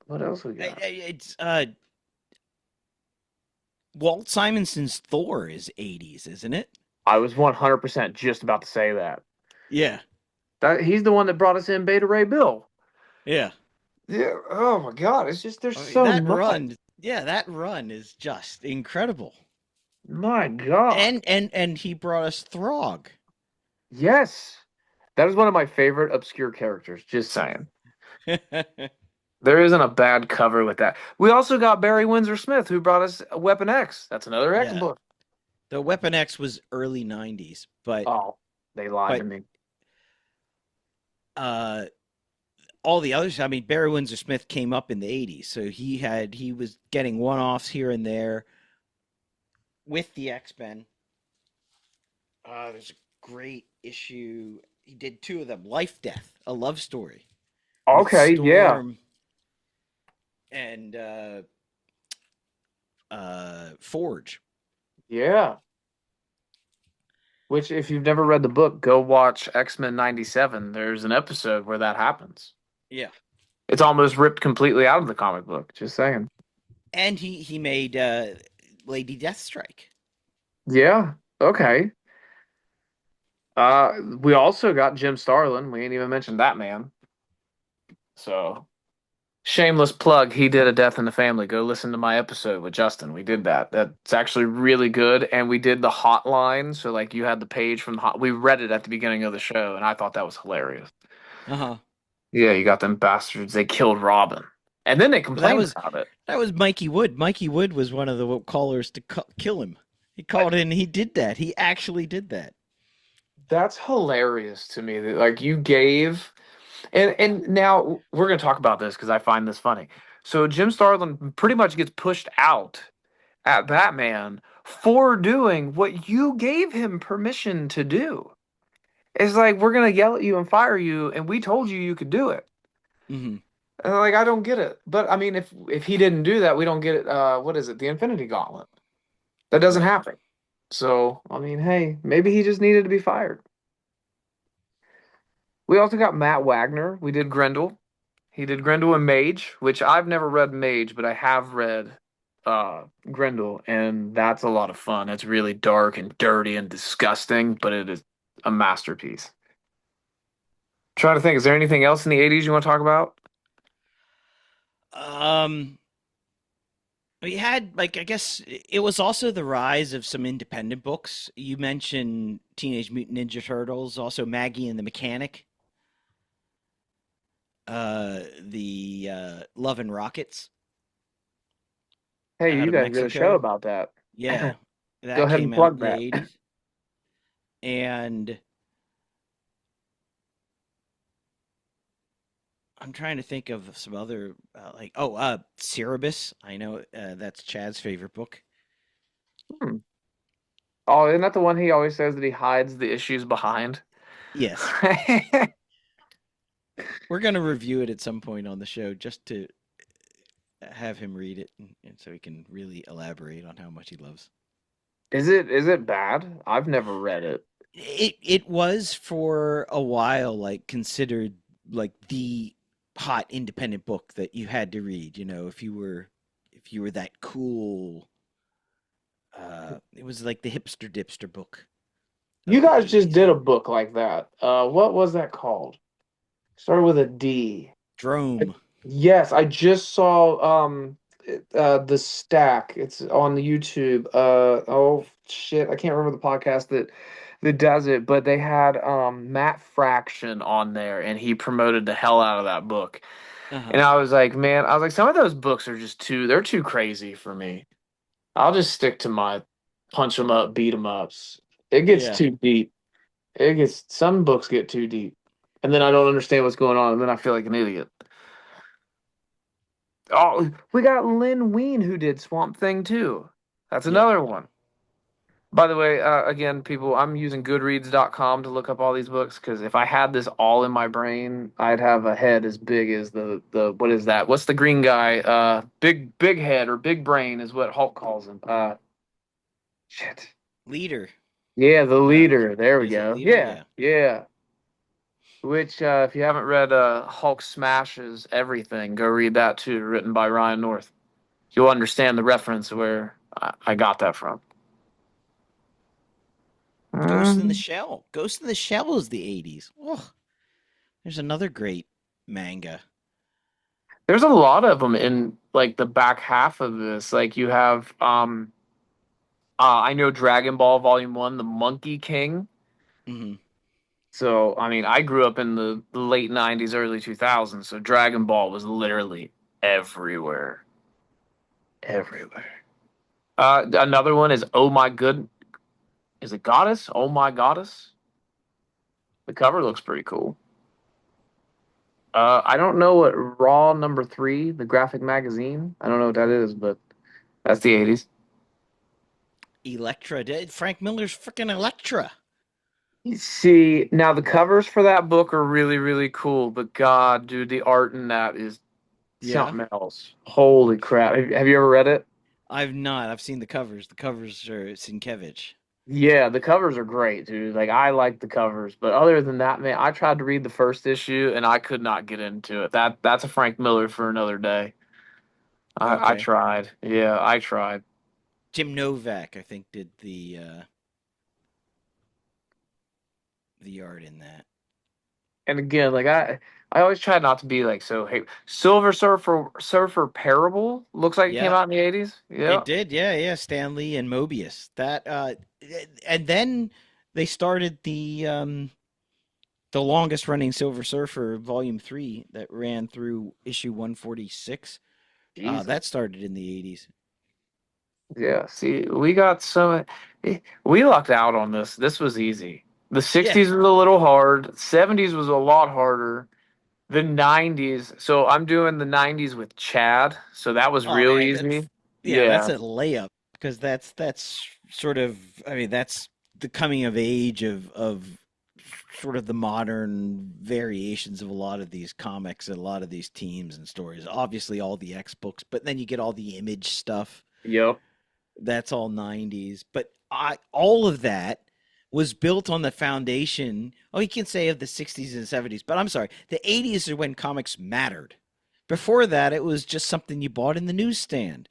What else we got? It's Walt Simonson's Thor is 80s, isn't it? I was 100% just about to say that. Yeah. He's the one that brought us in Beta Ray Bill. Yeah. Yeah. Oh my God. It's just there's I mean, so much. that run is just incredible. My God. And he brought us Throg. Yes. That is one of my favorite obscure characters. Just saying. There isn't a bad cover with that. We also got Barry Windsor Smith, who brought us Weapon X. That's another X Yeah. book. The Weapon X was early 90s, Oh, they lied to but me. uh all the others, I mean, Barry Windsor Smith came up in the 80s, so he was getting one-offs here and there with the X-Men. There's great issue. He did two of them, Life Death, a love story with Okay, yeah, Storm and Forge. yeah. Which, if you've never read the book, go watch X-Men '97. There's an episode where that happens. Yeah. It's almost ripped completely out of the comic book. Just saying. And he made Lady Deathstrike. Yeah. Okay. We also got Jim Starlin. We ain't even mentioned that man. So shameless plug. He did a Death in the Family. Go listen to my episode with Justin. We did that. That's actually really good. And we did the hotline. So like you had the page from the hot. We read it at the beginning of the show, and I thought that was hilarious. Uh-huh. Yeah, you got them bastards. They killed Robin, and then they Well, that complained was about it. that was Mikey Wood. Mikey Wood was one of the callers to kill him. He I- called in. He did that. He actually did that. That's hilarious to me. That like you gave, and now we're gonna talk about this because I find this funny. So Jim Starlin pretty much gets pushed out at Batman for doing what you gave him permission to do. It's like we're gonna yell at you and fire you, and we told you you could do it. Hmm. And like I don't get it. But I mean, if he didn't do that, we don't get it. What is it? The Infinity Gauntlet. That doesn't Right. happen. So I mean, hey, maybe he just needed to be fired. We also got Matt Wagner. We did Grendel. He did Grendel and Mage, which I've never read Mage, but I have read Grendel, and that's a lot of fun. It's really dark and dirty and disgusting, but it is a masterpiece. Trying to think, is there anything else in the '80s you want to talk about? Um, we had like I guess it was also the rise of some independent books. You mentioned Teenage Mutant Ninja Turtles, also Maggie and the Mechanic, the Love and Rockets Hey, out you of guys did a show Mexico. about that. Yeah, Go that ahead came and out plug in the that. 80s. And I'm trying to think of some other Cerebus. I know that's Chad's favorite book. Hmm. Oh, isn't that the one he always says that he hides the issues behind? Yes. We're going to review it at some point on the show just to have him read it and so he can really elaborate on how much he loves. Is it bad? I've never read it. It was for a while like considered like the hot independent book that you had to read, you know, if you were that cool it was like the hipster dipster book You of the guys just 80s. did a book like that. What was that called? Started with a D. Drome. Yes, I just saw the stack. It's on the YouTube. Oh shit, I can't remember the podcast that does it, but they had Matt Fraction on there and he promoted the hell out of that book. And Uh-huh. I was like, man, I was like, some of those books are just they're too crazy for me. I'll just stick to my punch 'em up, beat 'em ups. It gets Yeah. too deep. It gets some books get too deep. And then I don't understand what's going on, and then I feel like an idiot. Oh, we got Lynn Wein who did Swamp Thing too. That's Yep. another one. By the way, again, people, I'm using Goodreads.com to look up all these books because if I had this all in my brain, I'd have a head as big as the what is that? What's the green guy? Big head or big brain is what Hulk calls him. Shit. Leader. Yeah, the Uh leader. There we is it go. Leader? Yeah, Yeah. yeah. Which, if you haven't read Hulk Smashes Everything, go read that too, written by Ryan North. You'll understand the reference where I got that from. Ghost in the Um, Shell. Ghost in the Shell is the 80s. Oh, there's another great manga. there's a lot of them in like the back half of this. Like you have, I know Dragon Ball Volume One, The Monkey King. Hmm. So I mean, I grew up in the late '90s, early 2000s, so Dragon Ball was literally everywhere, everywhere. Another one is Oh My Good. Is it Goddess? Oh My Goddess. The cover looks pretty cool. I don't know what Raw number three, the graphic magazine. I don't know what that is, but that's the '80s. Electra. Frank Miller's freaking Electra. See, now the covers for that book are really, really cool, but God, dude, the art in that is Yeah. something else. Holy crap. Have you ever read it? I've not. I've seen the covers. The covers are Sienkiewicz. Yeah, the covers are great, dude. Like I like the covers, but other than that, man, I tried to read the first issue and I could not get into it. That's a Frank Miller for another day. I Okay. tried. Yeah, I tried. Jim Novak, I think, did the art in that. And again, like I always try not to be like so hey Silver Surfer Parable looks like it came Yeah, out in the 80s. it Yeah. did. Yeah, yeah. Stanley and Mobius. That and then they started the longest running Silver Surfer Volume 3 that ran through issue 146. Jesus. That started in the 80s. Yeah, see, we got so we lucked out on this. This was easy. The Yeah. 60s was a little hard. 70s was a lot harder. The 90s. So I'm doing the 90s with Chad. So that was Oh real man, easy. that's Yeah. a layup because that's sort of, I mean, that's the coming of age of sort of the modern variations of a lot of these comics and a lot of these teams and stories. Obviously all the X books, but then you get all the Image stuff. Yep. That's all 90s. But all of that was built on the foundation, oh, you can say of the 60s and 70s, but I'm sorry, the 80s are when comics mattered. Before that, it was just something you bought in the newsstand.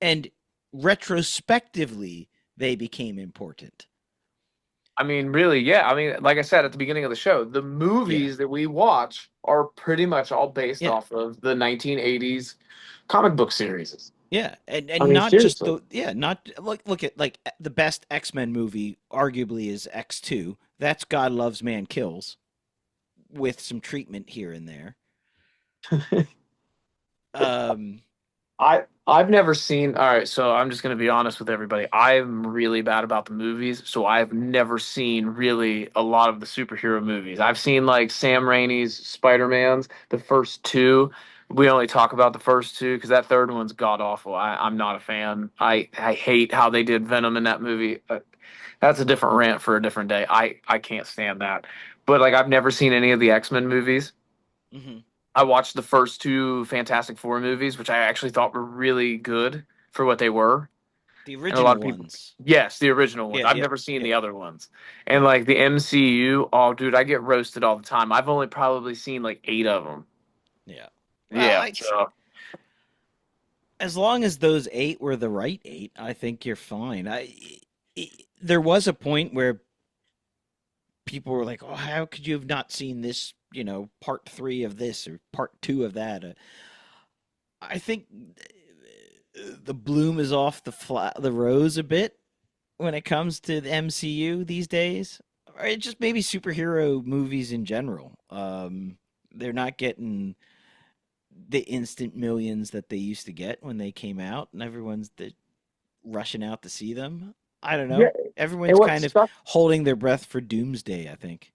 And retrospectively, they became important. I mean, really, yeah. I mean, like I said at the beginning of the show, the Yeah. movies that we watch are pretty much all based Yeah. off of the 1980s comic book series. Yeah, I and mean, not just seriously. the, yeah, not look at like the best X-Men movie arguably is X2. That's God Loves Man Kills with some treatment here and there. Um I've never seen. All right, so I'm just gonna be honest with everybody. I'm really bad about the movies, so I've never seen really a lot of the superhero movies. I've seen like Sam Raimi's Spider-Man's, the first two. We only talk about the first two because that third one's god awful. I'm not a fan. I hate how they did Venom in that movie. That's a different rant for a different day. I can't stand that. But like I've never seen any of the X-Men movies. mhm. I watched the first two Fantastic Four movies, which I actually thought were really good for what they were. The And a lot original of people, ones. yes, the original ones. Yeah, I've yeah, never seen yeah, the other ones. And like the MCU, oh, dude, I get roasted all the time. I've only probably seen like eight of them. yeah. Well, Yeah. I So, as long as those eight were the right eight, I think you're fine. There was a point where people were like, "Oh, how could you have not seen this? You know, part three of this or part two of that." I think the bloom is off the rose a bit when it comes to the MCU these days, or just maybe superhero movies in general. They're not getting the instant millions that they used to get when they came out, and everyone's rushing out to see them. I don't yeah. know. And Everyone's what kind of sucks, holding their breath for Doomsday, I think.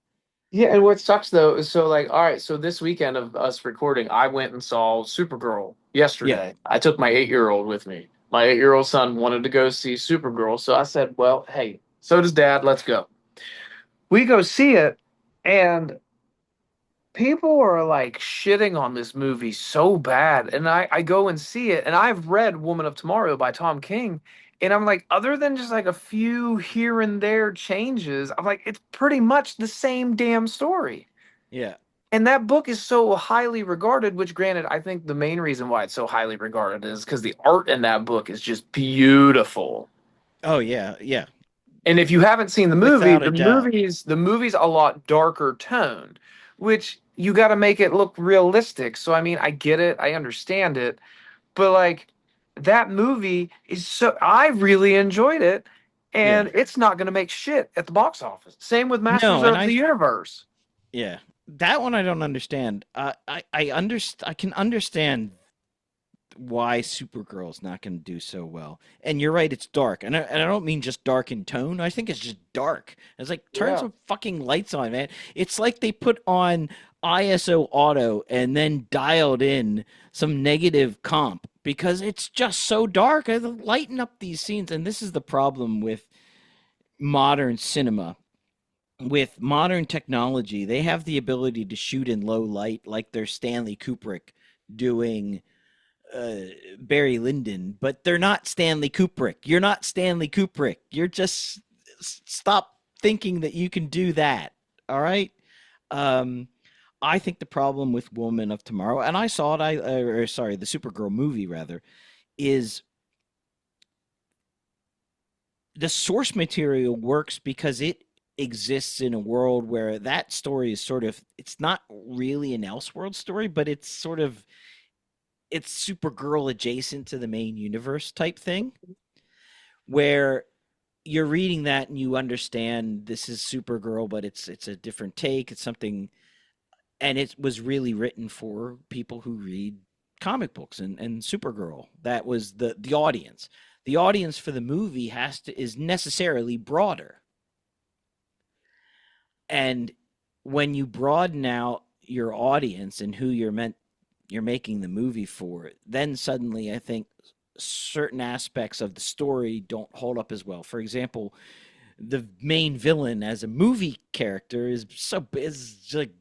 yeah, and what sucks though is so like, all right, so this weekend of us recording, I went and saw Supergirl Yeah. yesterday. I took my 8-year-old with me. My 8-year-old son wanted to go see Supergirl, so I said, well, hey, so does Dad. Let's go. We go see it, and people are like shitting on this movie so bad. And I go and see it, and I've read Woman of Tomorrow by Tom King. And I'm like, other than just like a few here and there changes, I'm like, it's pretty much the same damn story. Yeah. And that book is so highly regarded, which granted, I think the main reason why it's so highly regarded is because the art in that book is just beautiful. Oh yeah, yeah. And if you haven't seen the movie, Without a the doubt. movies the movie's a lot darker toned, which you got to make it look realistic. So I mean, I get it, I understand it, but like that movie is so I really enjoyed it, Yeah. and it's not going to make shit at the box office. Same with Masters No, and of the Universe. yeah, that one I don't understand. I can understand why Supergirl's not going to do so well. And you're right, it's dark, and I don't mean just dark in tone. I think it's just dark. It's like turn Yeah. some fucking lights on, man. It's like they put on ISO auto and then dialed in some negative comp because it's just so dark. I lighten up these scenes, and this is the problem with modern cinema. with modern technology, they have the ability to shoot in low light, like there's Stanley Kubrick doing uh, Barry Lyndon, but they're not Stanley Kubrick. You're not Stanley Kubrick. You're just stop thinking that you can do that. All right. Um, I think the problem with Woman of Tomorrow, and I saw it. Or sorry, the Supergirl movie rather, is the source material works because it exists in a world where that story is sort of, it's not really an Elseworld story, but it's sort of, it's Supergirl adjacent to the main universe type thing, where you're reading that and you understand this is Supergirl, but it's a different take. It's something, and it was really written for people who read comic books and Supergirl. That was the audience. The audience for the movie has to is necessarily broader. And when you broaden out your audience and who you're making the movie for, then suddenly I think certain aspects of the story don't hold up as well. For example, the main villain as a movie character is like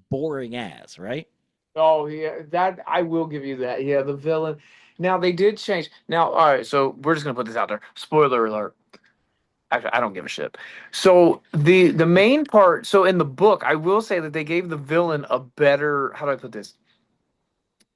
boring as, right? Oh yeah, that I will give you that. Yeah, the villain. Now they did change. Now, all right, so we're just gonna put this out there. Spoiler alert. I don't give a shit. So the main part. So in the book, I will say that they gave the villain a better. How do I put this?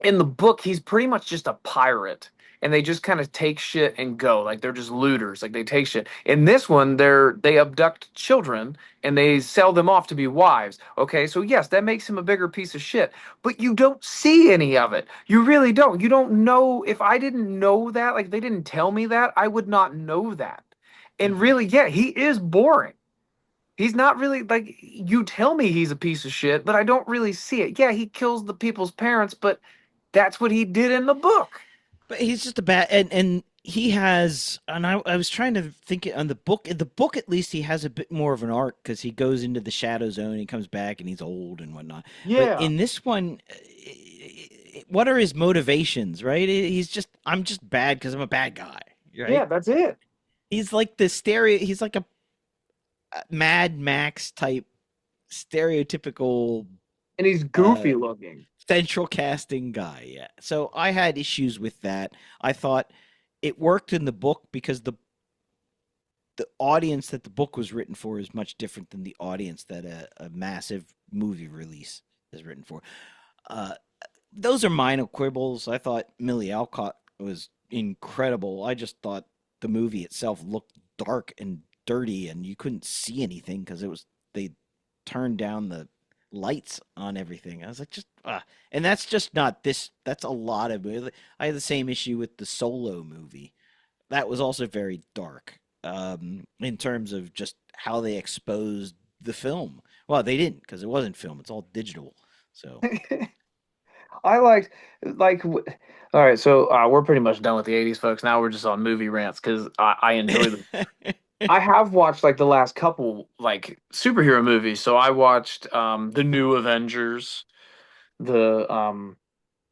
In the book, he's pretty much just a pirate, and they just kind of take shit and go. Like they're just looters. Like they take shit. In this one, they abduct children and they sell them off to be wives. Okay, so yes, that makes him a bigger piece of shit. But you don't see any of it. You really don't. You don't know. If I didn't know that, like they didn't tell me that, I would not know that. And Mm-hmm. really, yeah, he is boring. He's not really like you tell me he's a piece of shit, but I don't really see it. Yeah, he kills the people's parents, but that's what he did in the book. But he's just a bad, and he has, and I was trying to think on the book. In the book, at least, he has a bit more of an arc because he goes into the shadow zone, he comes back, and he's old and whatnot. But Yeah. in this one, what are his motivations? Right? He's just, I'm just bad because I'm a bad guy. Yeah, Right? that's it. He's like the stereo. He's like a Mad Max type stereotypical And he's uh, goofy looking. central casting guy. Yeah. So I had issues with that. I thought it worked in the book because the audience that the book was written for is much different than the audience that a massive movie release is written for. Uh, those are minor quibbles. I thought Millie Alcott was incredible. I just thought the movie itself looked dark and dirty, and you couldn't see anything because it was they turned down the lights on everything. I was like, just and that's just not this. That's a lot of. I had the same issue with the Solo movie. That was also very dark in terms of just how they exposed the film. Well, they didn't because it wasn't film; it's all digital. So I liked all right, so we're pretty much done with the 80s, folks. Now we're just on movie rants because I enjoy them. I have watched like the last couple like superhero movies. So I watched the new Avengers, the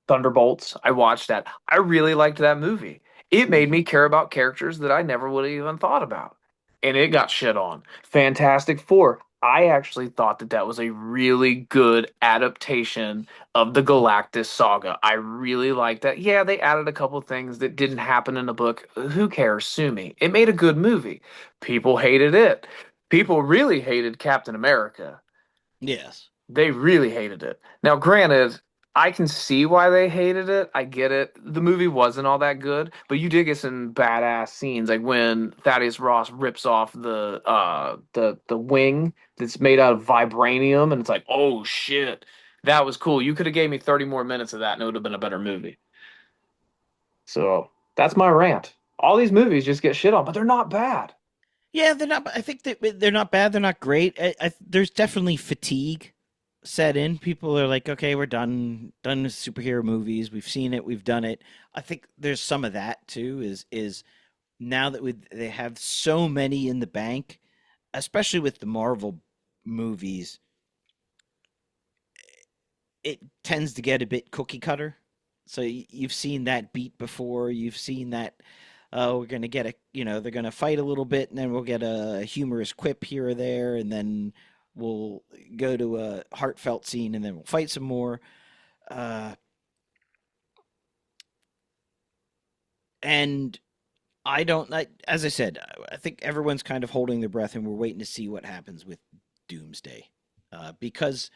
Thunderbolts. I watched that. I really liked that movie. It made me care about characters that I never would have even thought about. And it got shit on. Fantastic Four. I actually thought that that was a really good adaptation of the Galactus saga. I really liked that. Yeah, they added a couple things that didn't happen in the book. Who cares? Sue me. It made a good movie. People hated it. People really hated Captain America. yes. They really hated it. Now, granted, I can see why they hated it. I get it. The movie wasn't all that good, but you did get some badass scenes, like when Thaddeus Ross rips off the wing that's made out of vibranium, and it's like, oh shit, that was cool. You could have gave me 30 more minutes of that, and it would have been a better movie. So that's my rant. All these movies just get shit on, but they're not bad. Yeah, they're not. I think that they're not bad. They're not great. There's definitely fatigue set in. People are like, okay, we're done with superhero movies. We've seen it. We've done it. I think there's some of that too. Is now that they have so many in the bank, especially with the Marvel movies, it tends to get a bit cookie cutter. So you've seen that beat before. You've seen that. We're gonna get they're gonna fight a little bit, and then we'll get a humorous quip here or there, and then we'll go to a heartfelt scene, and then we'll fight some more. Uh, and as I said, I think everyone's kind of holding their breath, and we're waiting to see what happens with Doomsday, because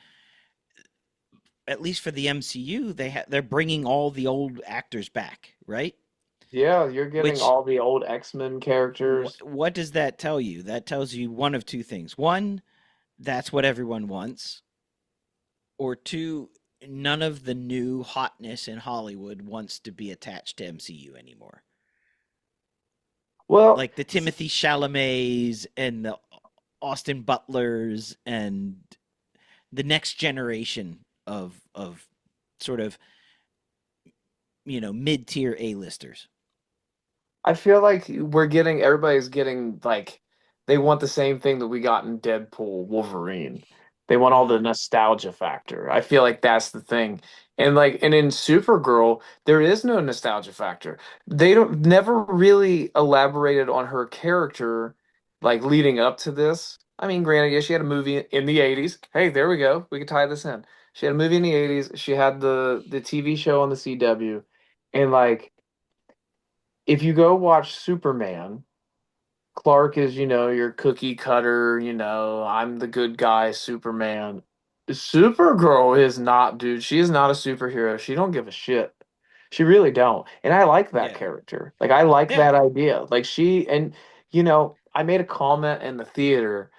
at least for the MCU, they're bringing all the old actors back, right? Yeah, you're getting Which all the old X-Men characters. what does that tell you? That tells you one of two things. One, that's what everyone wants, or two, none of the new hotness in Hollywood wants to be attached to MCU anymore. Well, Like the Timothy Chalamets and the Austin Butlers and the next generation of sort of mid-tier A-listers. I feel like everybody's getting like they want the same thing that we got in Deadpool, Wolverine. They want all Uh-huh. the nostalgia factor. I feel like that's the thing. And in Supergirl, there is no nostalgia factor. They don't never really elaborated on her character like leading up to this. I mean, granted, yeah, she had a movie in the 80s. Hey, there we go. We could tie this in. She had a movie in the 80s. She had the TV show on the CW. And like if you go watch Superman, Clark is, your cookie cutter, I'm the good guy, Superman. Supergirl is not, dude. She is not a superhero. She don't give a shit. She really don't. And I like that Yeah. character. Like I like Yeah. that idea. Like I made a comment in the theater.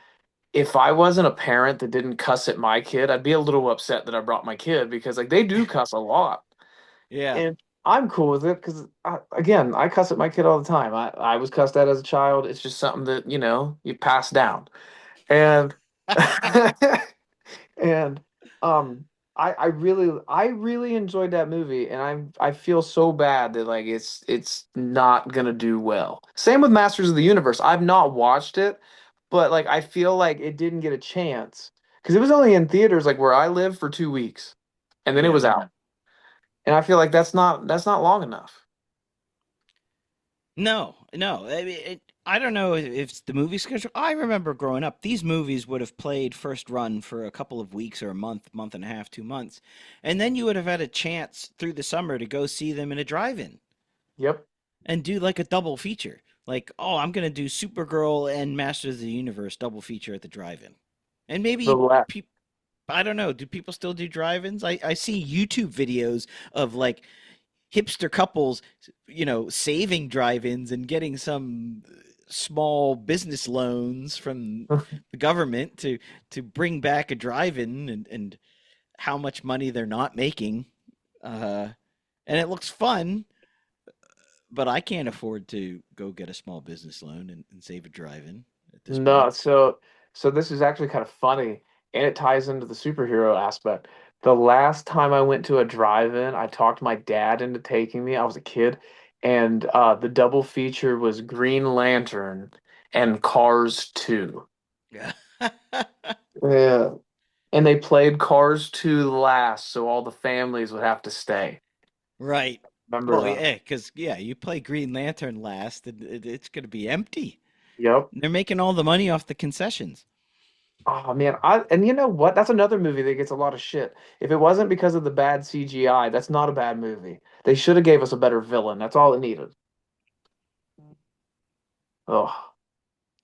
If I wasn't a parent that didn't cuss at my kid, I'd be a little upset that I brought my kid because like they do cuss a lot. Yeah. And I'm cool with it because, again, I cuss at my kid all the time. I was cussed at as a child. It's just something that, you pass down. And, and, I really enjoyed that movie. And I feel so bad that, like, it's not going to do well. Same with Masters of the Universe. I've not watched it, but, like, I feel like it didn't get a chance because it was only in theaters, like, where I live for 2 weeks. And then it Yeah. was out. And I feel like that's not long enough. No, no. I mean, I don't know if it's the movie schedule. I remember growing up, these movies would have played first run for a couple of weeks or a month, month and a half, 2 months. And then you would have had a chance through the summer to go see them in a drive-in Yep. and do like a double feature. Like, oh, I'm going to do Supergirl and Masters of the Universe double feature at the drive-in. And The maybe la people, I don't know, do people still do drive-ins? I see YouTube videos of like hipster couples, saving drive-ins and getting some small business loans from the government to bring back a drive-in and how much money they're not making. Uh, and it looks fun, but I can't afford to go get a small business loan and save a drive-in at this no, point. so this is actually kind of funny, and it ties into the superhero aspect. The last time I went to a drive-in, I talked my dad into taking me. I was a kid, and the double feature was Green Lantern and Cars 2. Yeah. Yeah. And they played Cars 2 last, so all the families would have to stay. Right. Remember Well, that? yeah, because you play Green Lantern last, and it's going to be empty. Yep. They're making all the money off the concessions. Oh man, and you know what? That's another movie that gets a lot of shit. If it wasn't because of the bad CGI, that's not a bad movie. They should have gave us a better villain. That's all it needed. Oh,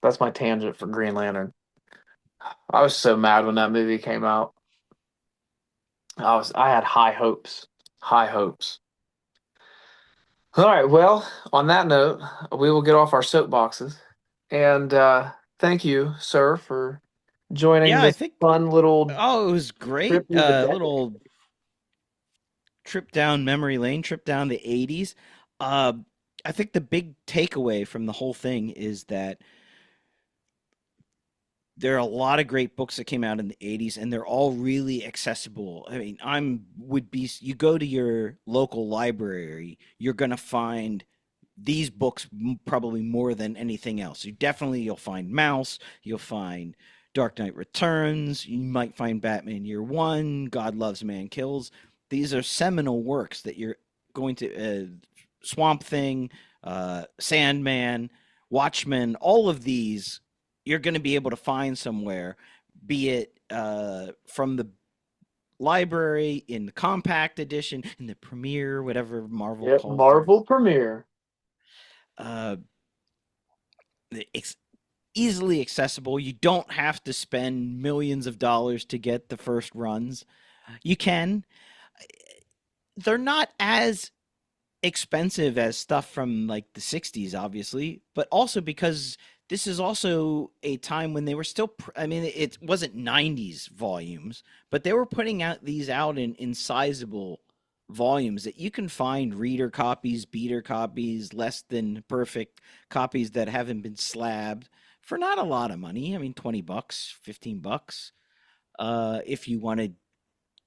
that's my tangent for Green Lantern. I was so mad when that movie came out. I had high hopes. High hopes. All right, well, on that note, we will get off our soapboxes. And thank you, sir, for joining Yeah, I this think. fun little Oh, it was great. trip through the decade. Little trip down memory lane, trip down the '80s. Uh, I think the big takeaway from the whole thing is that there are a lot of great books that came out in the '80s, and they're all really accessible. I mean, you go to your local library, you're gonna find these books probably more than anything else. You'll find Mouse, you'll find Dark Knight Returns, you might find Batman Year One, God Loves Man Kills. These are seminal works that you're going to Swamp Thing. Sandman, Watchmen, all of these you're going to be able to find somewhere, be it from the library, in the compact edition, in the premiere, whatever Marvel Yep, calls them. Marvel premiere. Uh, it's easily accessible. You don't have to spend millions of dollars to get the first runs. You can. They're not as expensive as stuff from like the 60s, obviously, but also because this is also a time when they were still, I mean, it wasn't 90s volumes, but they were putting out these out in sizable volumes that you can find reader copies, beater copies, less than perfect copies that haven't been slabbed for not a lot of money. I mean, $20, $15, if you wanted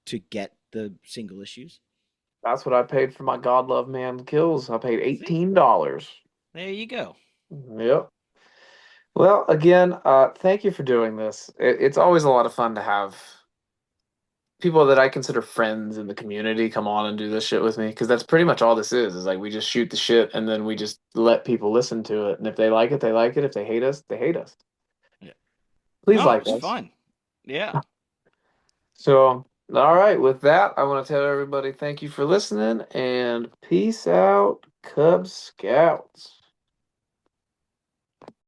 to get the single issues. That's what I paid for my God Love Man Kills. I paid See, $18. there you go. Yep. Well, again, thank you for doing this. It's always a lot of fun to have people that I consider friends in the community come on and do this shit with me because that's pretty much all this is like we just shoot the shit and then we just let people listen to it. And if they like it, they like it. If they hate us, they hate us. Yeah. Please No, it like was us. fun. Yeah. So, all right, with that, I want to tell everybody thank you for listening and peace out, Cub Scouts.